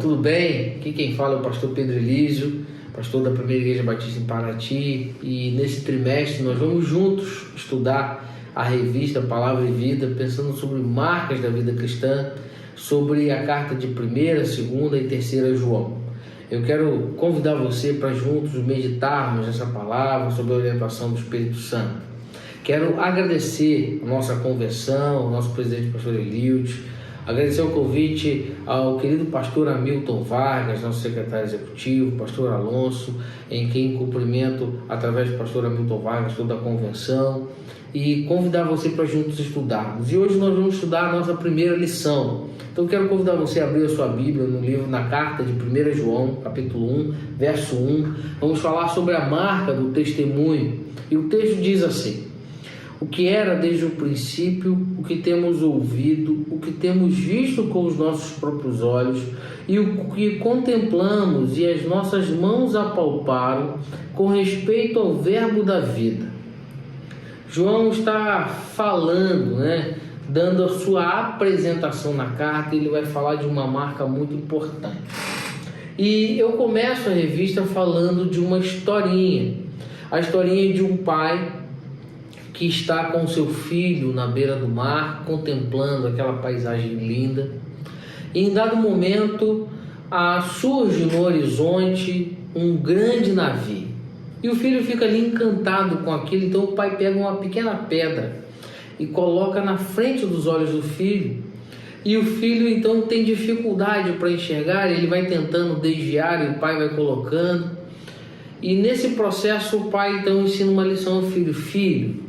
Tudo bem? Aqui quem fala é o pastor Pedro Elísio, pastor da Primeira Igreja Batista em Paraty, e nesse trimestre nós vamos juntos estudar a revista Palavra e Vida, pensando sobre marcas da vida cristã, sobre a carta de 1ª, 2ª e 3ª João. Eu quero convidar você para juntos meditarmos essa palavra sob a orientação do Espírito Santo. Quero agradecer a nossa convenção, ao nosso presidente pastor Eliudes, agradecer o convite ao querido pastor Hamilton Vargas, nosso secretário executivo, pastor Alonso, em quem cumprimento através do pastor Hamilton Vargas toda a convenção, e convidar você para juntos estudarmos. E hoje nós vamos estudar a nossa primeira lição. Então quero convidar você a abrir a sua Bíblia no livro, na carta de 1 João, capítulo 1, verso 1. Vamos falar sobre a marca do testemunho. E o texto diz assim: o que era desde o princípio, o que temos ouvido, o que temos visto com os nossos próprios olhos e o que contemplamos e as nossas mãos apalparam com respeito ao verbo da vida. João está falando, dando a sua apresentação na carta. Ele vai falar de uma marca muito importante. E eu começo a revista falando de uma historinha, a historinha de um pai que está com seu filho na beira do mar, contemplando aquela paisagem linda. E em dado momento, surge no horizonte um grande navio. E o filho fica ali encantado com aquilo. Então o pai pega uma pequena pedra e coloca na frente dos olhos do filho. E o filho então tem dificuldade para enxergar, ele vai tentando desviar e o pai vai colocando. E nesse processo o pai então ensina uma lição ao filho: filho,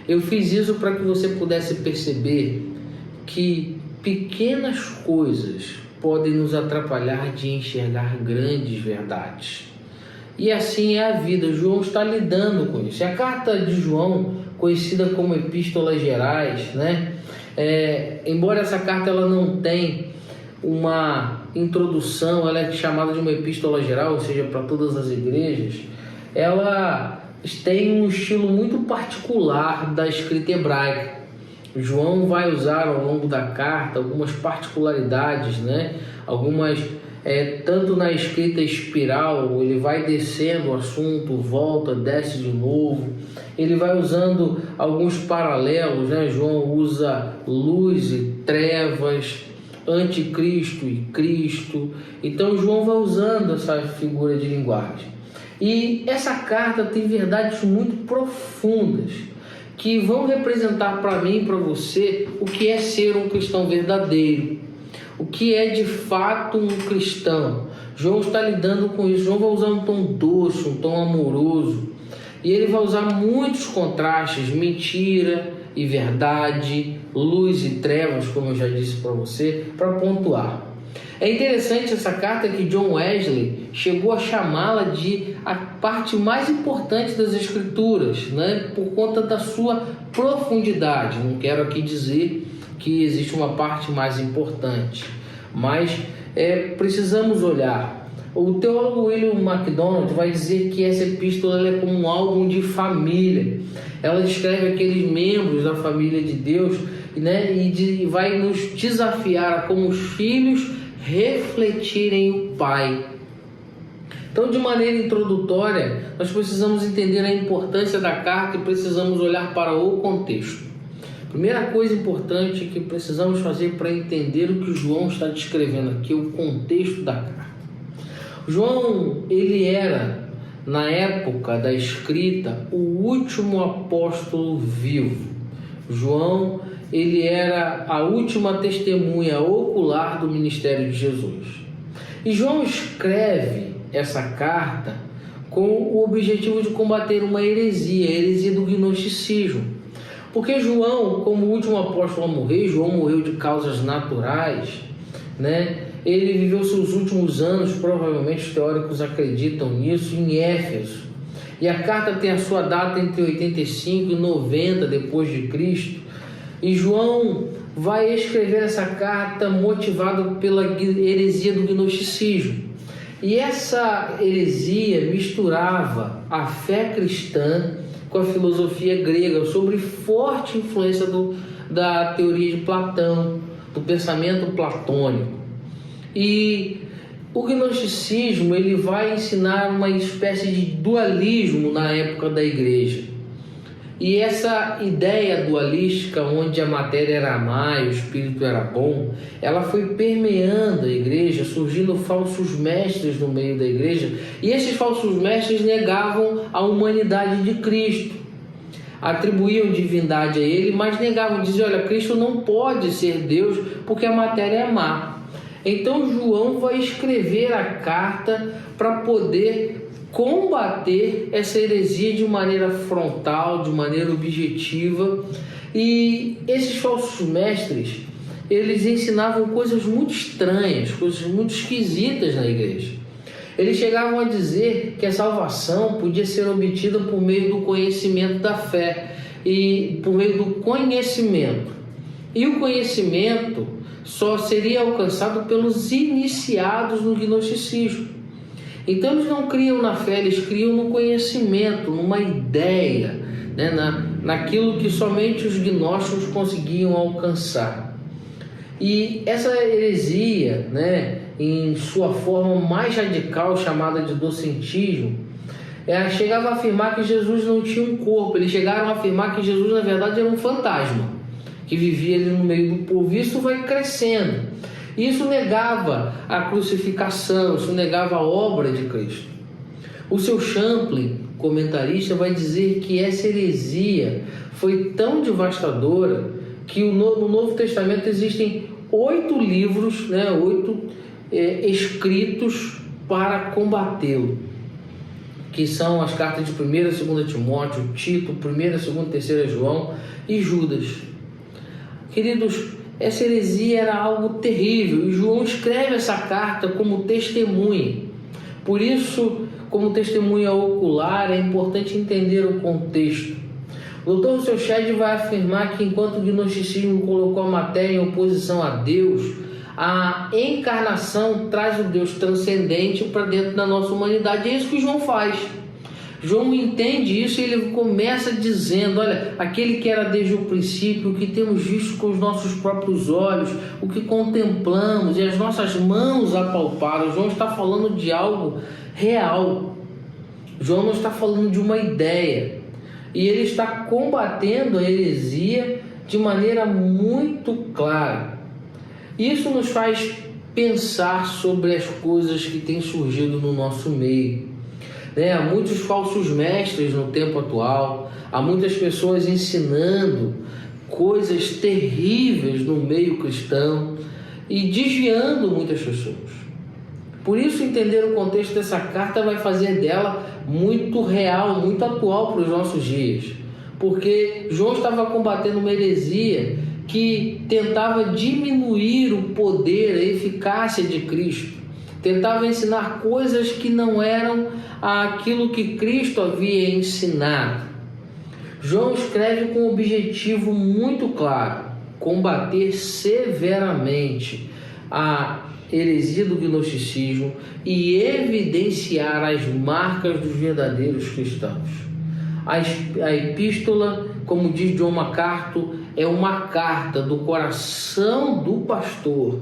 eu fiz isso para que você pudesse perceber que pequenas coisas podem nos atrapalhar de enxergar grandes verdades. E assim é a vida. João está lidando com isso. E a carta de João, conhecida como Epístolas Gerais, embora essa carta ela não tenha uma introdução, ela é chamada de uma epístola geral, ou seja, para todas as igrejas, ela tem um estilo muito particular da escrita hebraica. João vai usar ao longo da carta algumas particularidades, algumas, tanto na escrita espiral, ele vai descendo o assunto, volta, desce de novo. Ele vai usando alguns paralelos, João usa luz e trevas, anticristo e Cristo. Então João vai usando essa figura de linguagem. E essa carta tem verdades muito profundas que vão representar para mim e para você o que é ser um cristão verdadeiro, o que é de fato um cristão. João está lidando com isso. João vai usar um tom doce, um tom amoroso, e ele vai usar muitos contrastes, mentira e verdade, luz e trevas, como eu já disse para você, para pontuar. É interessante essa carta que John Wesley chegou a chamá-la de a parte mais importante das Escrituras, por conta da sua profundidade. Não quero aqui dizer que existe uma parte mais importante, mas precisamos olhar. O teólogo William MacDonald vai dizer que essa epístola ela é como um álbum de família. Ela descreve aqueles membros da família de Deus, e vai nos desafiar a, como os filhos, refletirem o Pai. Então, de maneira introdutória, nós precisamos entender a importância da carta e precisamos olhar para o contexto. Primeira coisa importante que precisamos fazer para entender o que João está descrevendo aqui, o contexto da carta. João, ele era, na época da escrita, o último apóstolo vivo. João, ele era a última testemunha ocular do ministério de Jesus. E João escreve essa carta com o objetivo de combater uma heresia, a heresia do gnosticismo. Porque João, como o último apóstolo a morrer, João morreu de causas naturais, Ele viveu seus últimos anos, provavelmente os teóricos acreditam nisso, em Éfeso. E a carta tem a sua data entre 85 e 90 depois de Cristo. E João vai escrever essa carta motivado pela heresia do gnosticismo. E essa heresia misturava a fé cristã com a filosofia grega, sob forte influência da teoria de Platão, do pensamento platônico. E o gnosticismo ele vai ensinar uma espécie de dualismo na época da igreja. E essa ideia dualística, onde a matéria era má e o espírito era bom, ela foi permeando a igreja, surgindo falsos mestres no meio da igreja, e esses falsos mestres negavam a humanidade de Cristo, atribuíam divindade a ele, mas negavam, diziam, olha, Cristo não pode ser Deus porque a matéria é má. Então João vai escrever a carta para poder combater essa heresia de maneira frontal, de maneira objetiva. E esses falsos mestres, eles ensinavam coisas muito estranhas, coisas muito esquisitas na igreja. Eles chegavam a dizer que a salvação podia ser obtida por meio do conhecimento da fé e por meio do conhecimento. E o conhecimento só seria alcançado pelos iniciados no gnosticismo. Então eles não criam na fé, eles criam no conhecimento, numa ideia, né? Naquilo que somente os gnósticos conseguiam alcançar. E essa heresia, né, em sua forma mais radical, chamada de docentismo, chegava a afirmar que Jesus não tinha um corpo. Eles chegaram a afirmar que Jesus na verdade era um fantasma que vivia ali no meio do povo. Isso vai crescendo. Isso negava a crucificação, isso negava a obra de Cristo. O seu Champlin, comentarista, vai dizer que essa heresia foi tão devastadora que no Novo Testamento existem 8 livros, 8 escritos para combatê-lo, que são as cartas de 1 e 2 Timóteo, Tito, 1, 2 e 3 João e Judas. Queridos, essa heresia era algo terrível, e João escreve essa carta como testemunha. Por isso, como testemunha ocular, é importante entender o contexto. O Dr. Russell Shedd vai afirmar que enquanto o gnosticismo colocou a matéria em oposição a Deus, a encarnação traz o Deus transcendente para dentro da nossa humanidade. É isso que João faz. João entende isso e ele começa dizendo, olha, aquele que era desde o princípio, o que temos visto com os nossos próprios olhos, o que contemplamos e as nossas mãos apalparam. João está falando de algo real. João não está falando de uma ideia. E ele está combatendo a heresia de maneira muito clara. Isso nos faz pensar sobre as coisas que têm surgido no nosso meio. Há muitos falsos mestres no tempo atual, há muitas pessoas ensinando coisas terríveis no meio cristão e desviando muitas pessoas. Por isso, entender o contexto dessa carta vai fazer dela muito real, muito atual para os nossos dias, porque João estava combatendo uma heresia que tentava diminuir o poder, a eficácia de Cristo, tentava ensinar coisas que não eram aquilo que Cristo havia ensinado. João escreve com um objetivo muito claro: combater severamente a heresia do gnosticismo e evidenciar as marcas dos verdadeiros cristãos. A epístola, como diz John MacArthur, é uma carta do coração do pastor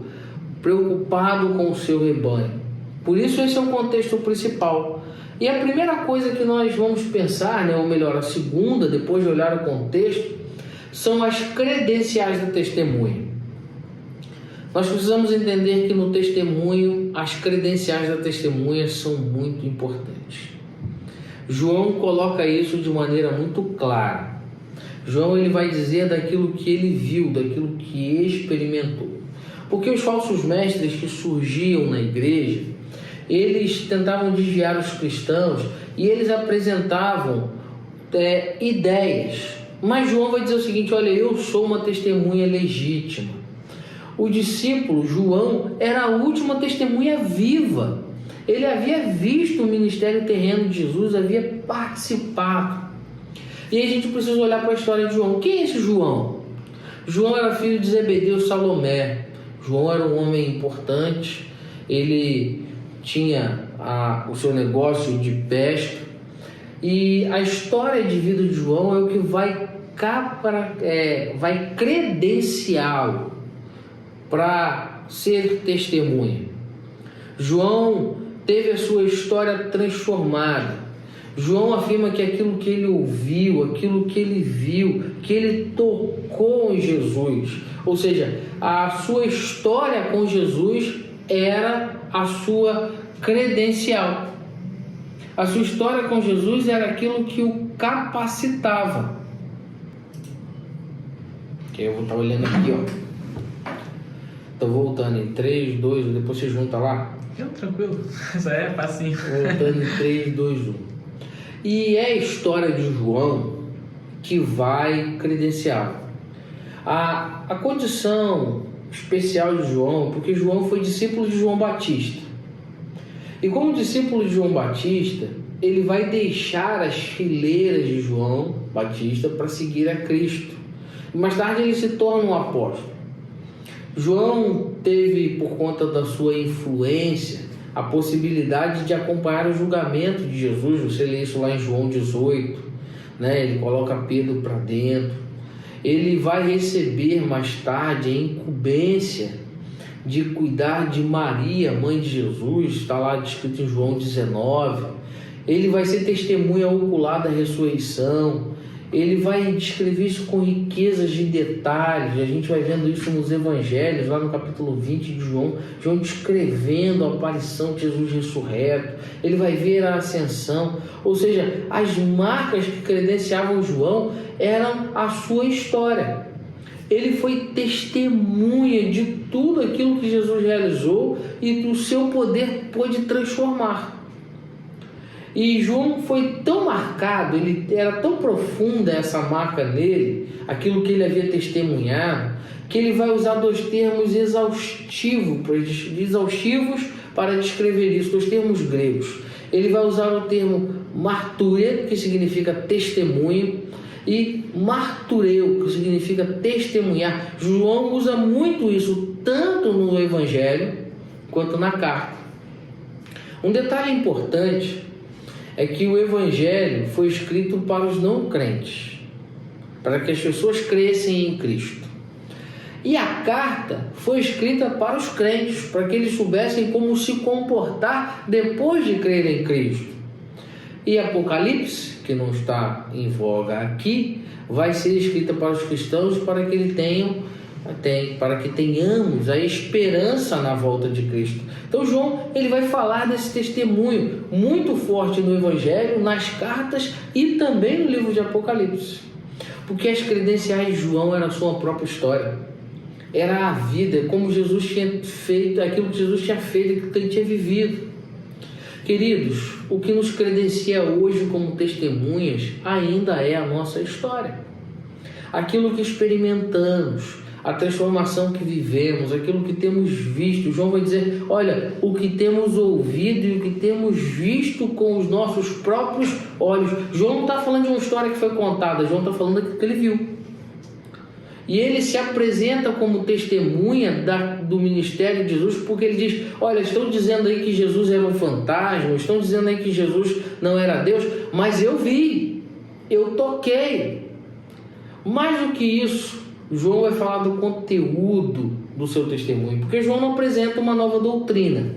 preocupado com o seu rebanho. Por isso esse é o contexto principal. E a primeira coisa que nós vamos pensar, ou melhor, a segunda, depois de olhar o contexto, são as credenciais da testemunha. Nós precisamos entender que no testemunho, as credenciais da testemunha são muito importantes. João coloca isso de maneira muito clara. João ele vai dizer daquilo que ele viu, daquilo que experimentou. Porque os falsos mestres que surgiam na igreja, eles tentavam desviar os cristãos e eles apresentavam ideias. Mas João vai dizer o seguinte: olha, eu sou uma testemunha legítima. O discípulo João era a última testemunha viva. ele havia visto o ministério terreno de Jesus, havia participado. E aí a gente precisa olhar para a história de João. Quem é esse João? João era filho de Zebedeu e Salomé. João era um homem importante, ele tinha o seu negócio de pesca, e a história de vida de João é o que vai credenciá-lo para ser testemunha. João teve a sua história transformada. João afirma que aquilo que ele ouviu, aquilo que ele viu, que ele tocou em Jesus, ou seja, a sua história com Jesus era a sua credencial. A sua história com Jesus era aquilo que o capacitava. Que eu vou estar olhando aqui, ó. Estou voltando em 3, 2, 1. Depois você junta lá. Tranquilo. Isso aí é facinho. Voltando em 3, 2, 1. E é a história de João que vai credenciá-lo. A condição especial de João, porque João foi discípulo de João Batista. E como discípulo de João Batista, ele vai deixar as fileiras de João Batista para seguir a Cristo. Mais tarde ele se torna um apóstolo. João teve, por conta da sua influência, a possibilidade de acompanhar o julgamento de Jesus. Você lê isso lá em João 18, né? Ele coloca Pedro para dentro. Ele vai receber mais tarde a incumbência de cuidar de Maria, mãe de Jesus, está lá descrito em João 19. Ele vai ser testemunha ocular da ressurreição. Ele vai descrever isso com riquezas de detalhes. A gente vai vendo isso nos evangelhos, lá no capítulo 20 de João, João descrevendo a aparição de Jesus ressurreto. Ele vai ver a ascensão, ou seja, as marcas que credenciavam João eram a sua história. Ele foi testemunha de tudo aquilo que Jesus realizou e o seu poder pôde transformar. E João foi tão marcado, ele era tão profunda essa marca nele, aquilo que ele havia testemunhado, que ele vai usar dois termos exaustivos para descrever isso, dois termos gregos. Ele vai usar o termo martúria, que significa testemunho, e martureu, que significa testemunhar. João usa muito isso, tanto no Evangelho quanto na carta. Um detalhe importante é que o Evangelho foi escrito para os não crentes, para que as pessoas crescem em Cristo. E a carta foi escrita para os crentes, para que eles soubessem como se comportar depois de crer em Cristo. E Apocalipse, que não está em voga aqui, vai ser escrita para os cristãos para que para que tenhamos a esperança na volta de Cristo. Então João ele vai falar desse testemunho muito forte no Evangelho, nas cartas e também no livro de Apocalipse, porque as credenciais de João eram a sua própria história, era a vida, como Jesus tinha feito, aquilo que Jesus tinha feito, que ele tinha vivido. Queridos, o que nos credencia hoje como testemunhas ainda é a nossa história, aquilo que experimentamos, a transformação que vivemos, aquilo que temos visto. João vai dizer, olha, o que temos ouvido e o que temos visto com os nossos próprios olhos. João não está falando de uma história que foi contada, João está falando daquilo que ele viu. E ele se apresenta como testemunha do ministério de Jesus, porque ele diz, olha, estão dizendo aí que Jesus era um fantasma, estão dizendo aí que Jesus não era Deus, mas eu vi, eu toquei. Mais do que isso, João vai falar do conteúdo do seu testemunho, porque João não apresenta uma nova doutrina,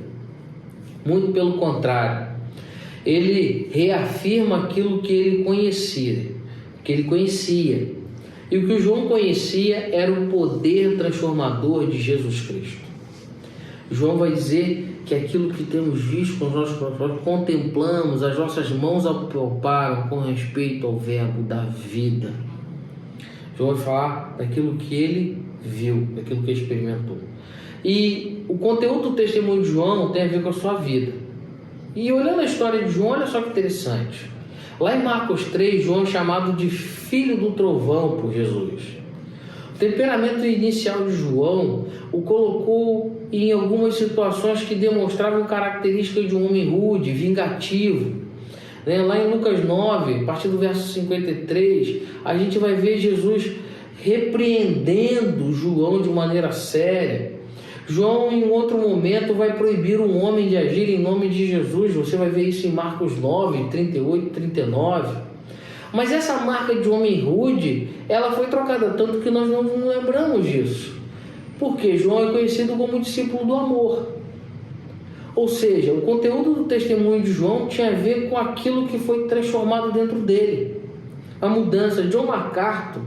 muito pelo contrário, ele reafirma aquilo que ele conhecia, e o que o João conhecia era o poder transformador de Jesus Cristo. João vai dizer que aquilo que temos visto com os nossos olhos, contemplamos, as nossas mãos apalparam com respeito ao verbo da vida. João vai falar daquilo que ele viu, daquilo que ele experimentou. E o conteúdo do testemunho de João tem a ver com a sua vida. E olhando a história de João, olha só que interessante. Lá em Marcos 3, João é chamado de filho do trovão por Jesus. O temperamento inicial de João o colocou em algumas situações que demonstravam características de um homem rude, vingativo. Lá em Lucas 9, a partir do verso 53, a gente vai ver Jesus repreendendo João de maneira séria. João, em outro momento, vai proibir um homem de agir em nome de Jesus. Você vai ver isso em Marcos 9, 38 e 39. Mas essa marca de homem rude, ela foi trocada tanto que nós não lembramos disso. Porque João é conhecido como discípulo do amor. Ou seja, o conteúdo do testemunho de João tinha a ver com aquilo que foi transformado dentro dele. A mudança. John MacArthur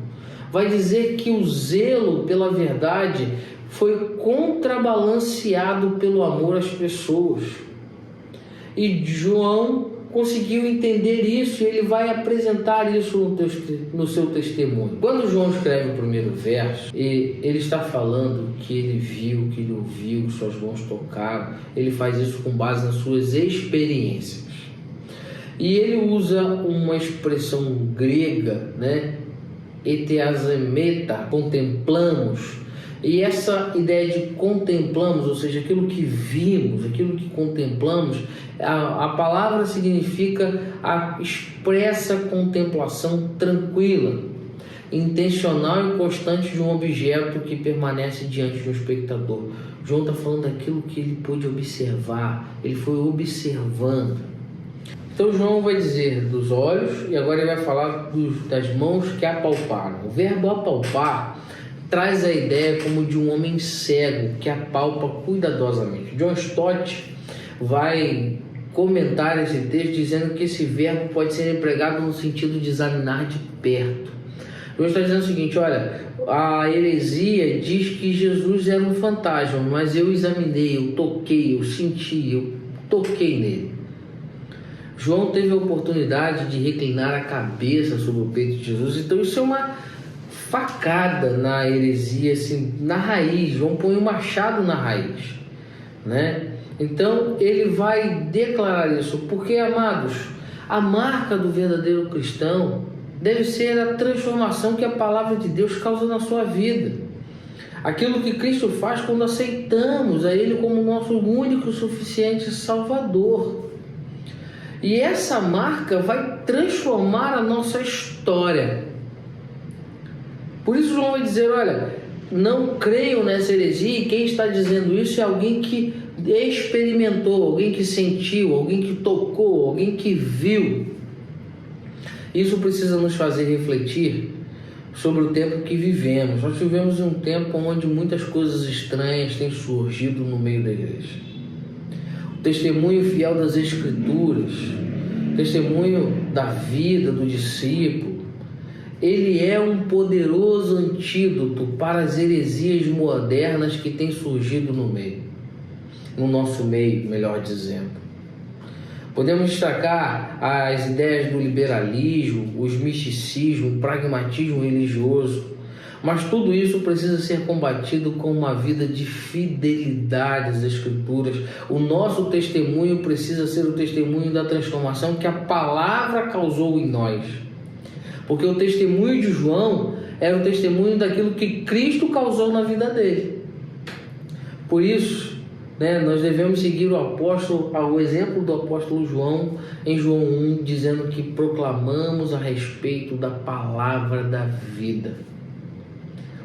vai dizer que o zelo pela verdade foi contrabalanceado pelo amor às pessoas. E João conseguiu entender isso e ele vai apresentar isso no seu testemunho. Quando João escreve o primeiro verso, ele está falando que ele viu, que ele ouviu, que suas mãos tocaram. Ele faz isso com base nas suas experiências. E ele usa uma expressão grega, eteazemeta, contemplamos. E essa ideia de contemplamos, ou seja, aquilo que vimos, aquilo que contemplamos, a palavra significa a expressa contemplação tranquila, intencional e constante de um objeto que permanece diante de um espectador. João está falando daquilo que ele pôde observar, ele foi observando. Então João vai dizer dos olhos e agora ele vai falar das mãos que apalparam. O verbo apalpar traz a ideia como de um homem cego que apalpa cuidadosamente. John Stott vai comentar esse texto dizendo que esse verbo pode ser empregado no sentido de examinar de perto. John está dizendo o seguinte: olha, a heresia diz que Jesus era um fantasma, mas eu examinei, eu toquei, eu senti, eu toquei nele. João teve a oportunidade de reclinar a cabeça sobre o peito de Jesus, então isso é uma facada na heresia, assim, na raiz. João põe um machado na raiz, Então ele vai declarar isso, porque, amados, a marca do verdadeiro cristão deve ser a transformação que a palavra de Deus causa na sua vida. Aquilo que Cristo faz quando aceitamos a Ele como nosso único e suficiente Salvador. E essa marca vai transformar a nossa história. Por isso João vai dizer, olha, não creio nessa heresia, e quem está dizendo isso é alguém que experimentou, alguém que sentiu, alguém que tocou, alguém que viu. Isso precisa nos fazer refletir sobre o tempo que vivemos. Nós vivemos um tempo onde muitas coisas estranhas têm surgido no meio da igreja. O testemunho fiel das Escrituras, o testemunho da vida do discípulo, ele é um poderoso antídoto para as heresias modernas que têm surgido no nosso meio, melhor dizendo. Podemos destacar as ideias do liberalismo, os misticismo, o pragmatismo religioso, mas tudo isso precisa ser combatido com uma vida de fidelidade às Escrituras. O nosso testemunho precisa ser o testemunho da transformação que a palavra causou em nós. Porque o testemunho de João era o testemunho daquilo que Cristo causou na vida dele. Por isso, nós devemos seguir o exemplo do apóstolo João em João 1, dizendo que proclamamos a respeito da palavra da vida.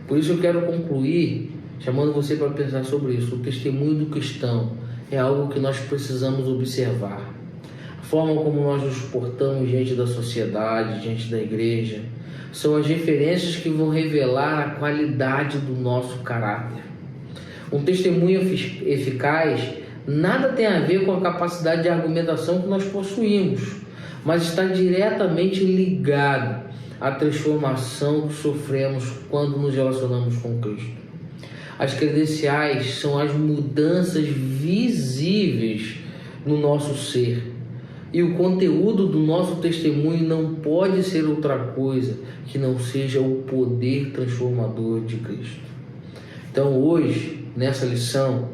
Por isso eu quero concluir chamando você para pensar sobre isso. O testemunho do cristão é algo que nós precisamos observar. A forma como nós nos portamos diante da sociedade, diante da igreja, são as referências que vão revelar a qualidade do nosso caráter. Um testemunho eficaz nada tem a ver com a capacidade de argumentação que nós possuímos, mas está diretamente ligado à transformação que sofremos quando nos relacionamos com Cristo. As credenciais são as mudanças visíveis no nosso ser. E o conteúdo do nosso testemunho não pode ser outra coisa que não seja o poder transformador de Cristo. Então hoje, nessa lição,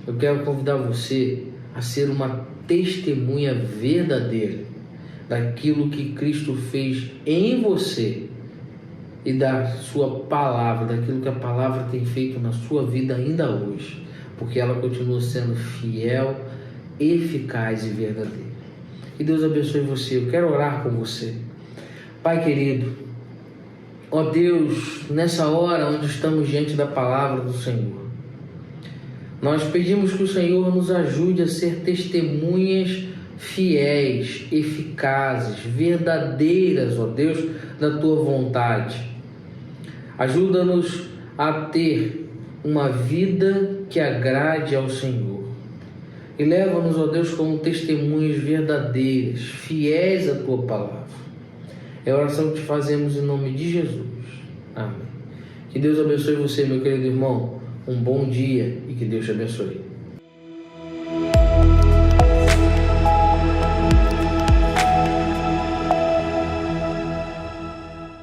eu quero convidar você a ser uma testemunha verdadeira daquilo que Cristo fez em você e da sua palavra, daquilo que a palavra tem feito na sua vida ainda hoje. porque ela continua sendo fiel, eficaz e verdadeira. Que Deus abençoe você. Eu quero orar com você. Pai querido, ó Deus, nessa hora onde estamos diante da palavra do Senhor, nós pedimos que o Senhor nos ajude a ser testemunhas fiéis, eficazes, verdadeiras, ó Deus, da Tua vontade. Ajuda-nos a ter uma vida que agrade ao Senhor. E leva-nos, ó Deus, como testemunhas verdadeiras, fiéis à Tua palavra. É a oração que te fazemos em nome de Jesus. Amém. Que Deus abençoe você, meu querido irmão. Um bom dia e que Deus te abençoe.